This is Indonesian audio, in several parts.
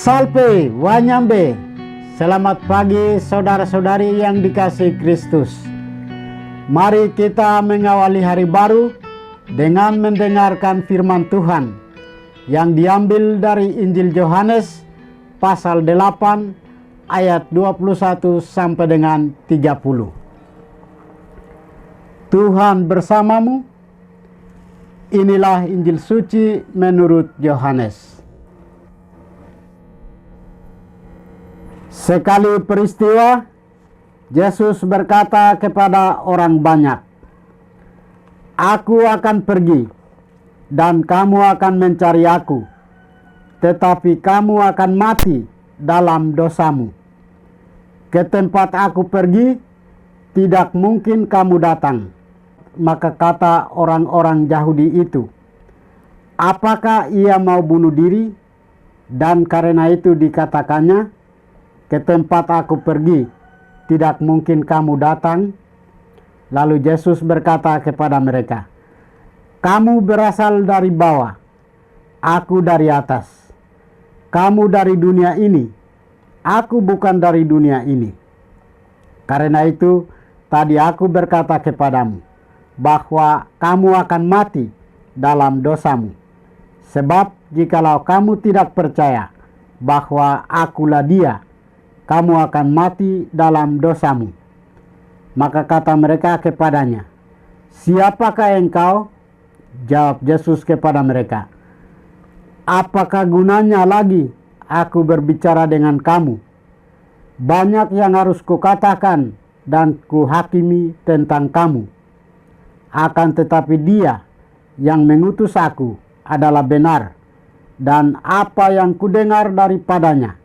Salve Wanyambe. Selamat pagi saudara-saudari yang dikasihi Kristus. Mari kita mengawali hari baru dengan mendengarkan firman Tuhan yang diambil dari Injil Yohanes pasal 8 ayat 21 sampai dengan 30. Tuhan bersamamu. Inilah Injil suci menurut Yohanes. Sekali peristiwa, Yesus berkata kepada orang banyak, "Aku akan pergi, dan kamu akan mencari aku, tetapi kamu akan mati dalam dosamu. Ke tempat aku pergi, tidak mungkin kamu datang." Maka kata orang-orang Yahudi itu, "Apakah ia mau bunuh diri?" Dan karena itu dikatakannya, "Ke tempat aku pergi, tidak mungkin kamu datang." Lalu Yesus berkata kepada mereka, "Kamu berasal dari bawah, aku dari atas. Kamu dari dunia ini, aku bukan dari dunia ini. Karena itu tadi aku berkata kepadamu, bahwa kamu akan mati dalam dosamu. Sebab jikalau kamu tidak percaya bahwa akulah Dia, kamu akan mati dalam dosamu." Maka kata mereka kepadanya, "Siapakah engkau?" Jawab Yesus kepada mereka, "Apakah gunanya lagi aku berbicara dengan kamu? Banyak yang harus kukatakan dan kuhakimi tentang kamu. Akan tetapi Dia yang mengutus aku adalah benar, dan apa yang kudengar daripadanya,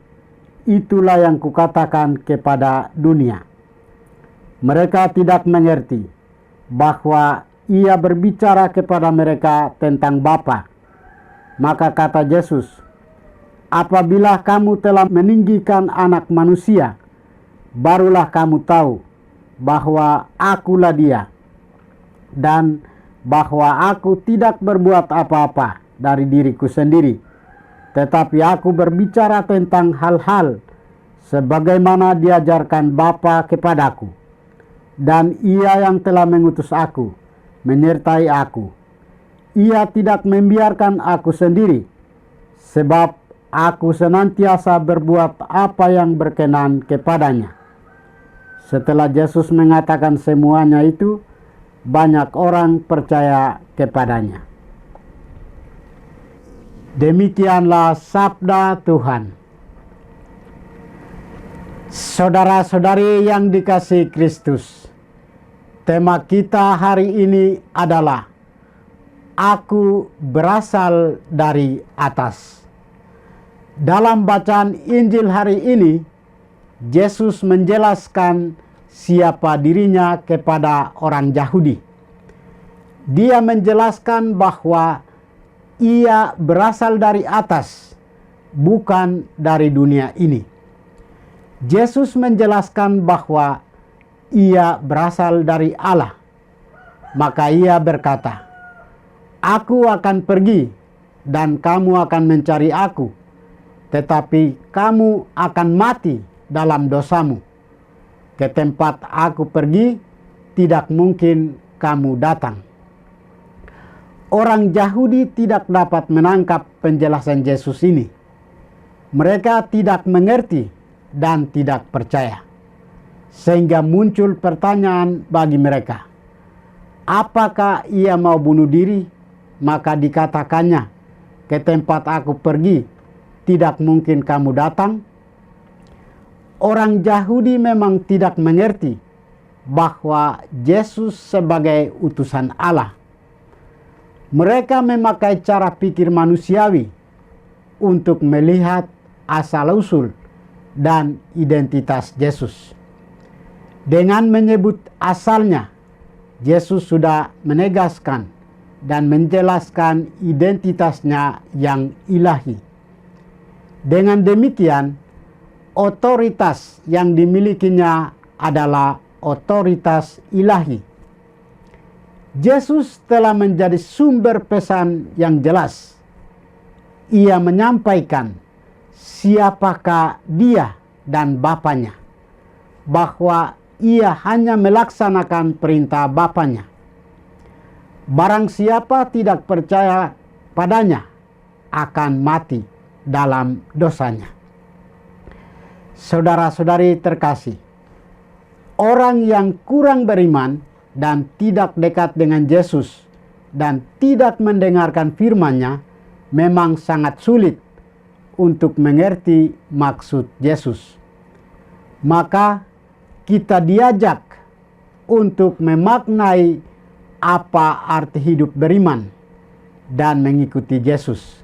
itulah yang kukatakan kepada dunia." Mereka tidak mengerti bahwa Ia berbicara kepada mereka tentang Bapa. Maka kata Yesus, "Apabila kamu telah meninggikan Anak Manusia, barulah kamu tahu bahwa akulah Dia, dan bahwa aku tidak berbuat apa-apa dari diriku sendiri, tetapi aku berbicara tentang hal-hal sebagaimana diajarkan Bapa kepadaku. Dan Ia yang telah mengutus aku menyertai aku. Ia tidak membiarkan aku sendiri, sebab aku senantiasa berbuat apa yang berkenan kepadanya." Setelah Yesus mengatakan semuanya itu, banyak orang percaya kepadanya. Demikianlah sabda Tuhan. Saudara-saudari yang dikasihi Kristus, tema kita hari ini adalah "Aku berasal dari atas". Dalam bacaan Injil hari ini, Yesus menjelaskan siapa dirinya kepada orang Yahudi. Dia menjelaskan bahwa Ia berasal dari atas, bukan dari dunia ini. Yesus menjelaskan bahwa Ia berasal dari Allah. Maka Ia berkata, "Aku akan pergi, dan kamu akan mencari aku, tetapi kamu akan mati dalam dosamu. Ke tempat aku pergi, tidak mungkin kamu datang." Orang Yahudi tidak dapat menangkap penjelasan Yesus ini. Mereka tidak mengerti dan tidak percaya. Sehingga muncul pertanyaan bagi mereka, apakah Ia mau bunuh diri? Maka dikatakannya, "Ke tempat aku pergi, tidak mungkin kamu datang." Orang Yahudi memang tidak mengerti bahwa Yesus sebagai utusan Allah. Mereka memakai cara pikir manusiawi untuk melihat asal-usul dan identitas Yesus. Dengan menyebut asalnya, Yesus sudah menegaskan dan menjelaskan identitasnya yang ilahi. Dengan demikian, otoritas yang dimilikinya adalah otoritas ilahi. Yesus telah menjadi sumber pesan yang jelas. Ia menyampaikan siapakah dia dan Bapanya, bahwa ia hanya melaksanakan perintah Bapanya. Barang siapa tidak percaya padanya akan mati dalam dosanya. Saudara-saudari terkasih, orang yang kurang beriman dan tidak dekat dengan Yesus dan tidak mendengarkan firman-Nya memang sangat sulit untuk mengerti maksud Yesus. Maka kita diajak untuk memaknai apa arti hidup beriman dan mengikuti Yesus.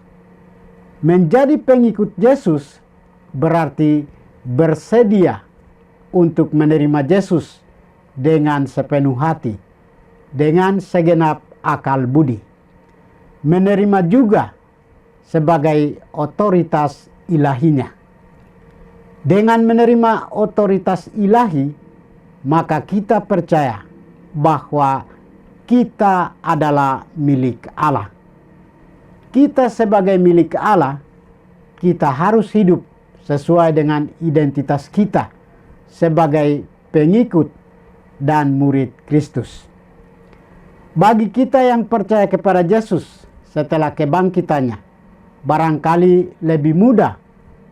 Menjadi pengikut Yesus berarti bersedia untuk menerima Yesus dengan sepenuh hati, dengan segenap akal budi. Menerima juga sebagai otoritas ilahinya. Dengan menerima otoritas ilahi, maka kita percaya bahwa kita adalah milik Allah. Kita sebagai milik Allah, kita harus hidup sesuai dengan identitas kita sebagai pengikut dan murid Kristus. Bagi kita yang percaya kepada Yesus setelah kebangkitannya, barangkali lebih mudah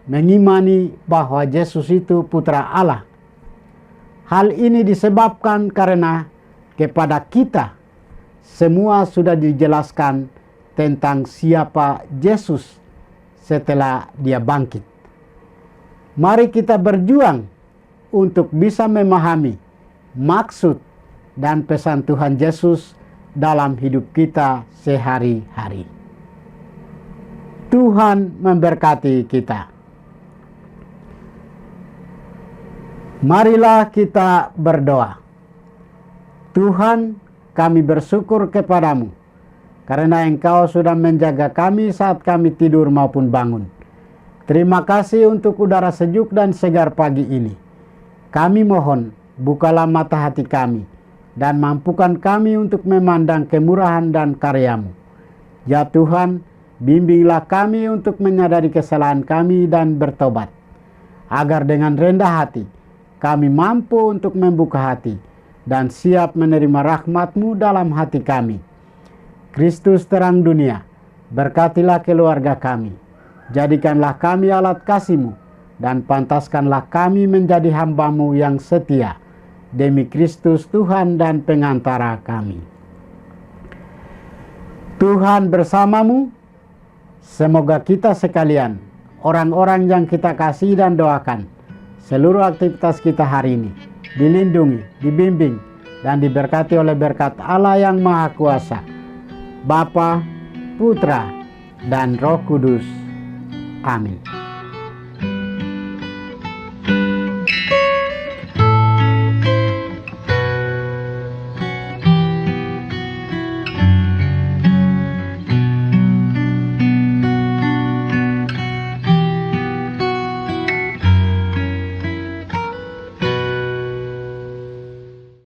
mengimani bahwa Yesus itu putra Allah. Hal ini disebabkan karena kepada kita semua sudah dijelaskan tentang siapa Yesus setelah dia bangkit. Mari kita berjuang untuk bisa memahami maksud dan pesan Tuhan Yesus dalam hidup kita sehari-hari. Tuhan memberkati kita. Marilah kita berdoa. Tuhan, kami bersyukur kepadamu karena Engkau sudah menjaga kami saat kami tidur maupun bangun. Terima kasih untuk udara sejuk dan segar pagi ini. Kami mohon, bukalah mata hati kami dan mampukan kami untuk memandang kemurahan dan karya-Mu. Ya Tuhan, bimbinglah kami untuk menyadari kesalahan kami dan bertobat, agar dengan rendah hati kami mampu untuk membuka hati dan siap menerima rahmat-Mu dalam hati kami. Kristus terang dunia, berkatilah keluarga kami. Jadikanlah kami alat kasih-Mu dan pantaskanlah kami menjadi hamba-Mu yang setia. Demi Kristus Tuhan dan pengantara kami. Tuhan bersamamu. Semoga kita sekalian, orang-orang yang kita kasih dan doakan, seluruh aktivitas kita hari ini dilindungi, dibimbing, dan diberkati oleh berkat Allah yang Maha Kuasa, Bapa, Putra, dan Roh Kudus. Amin.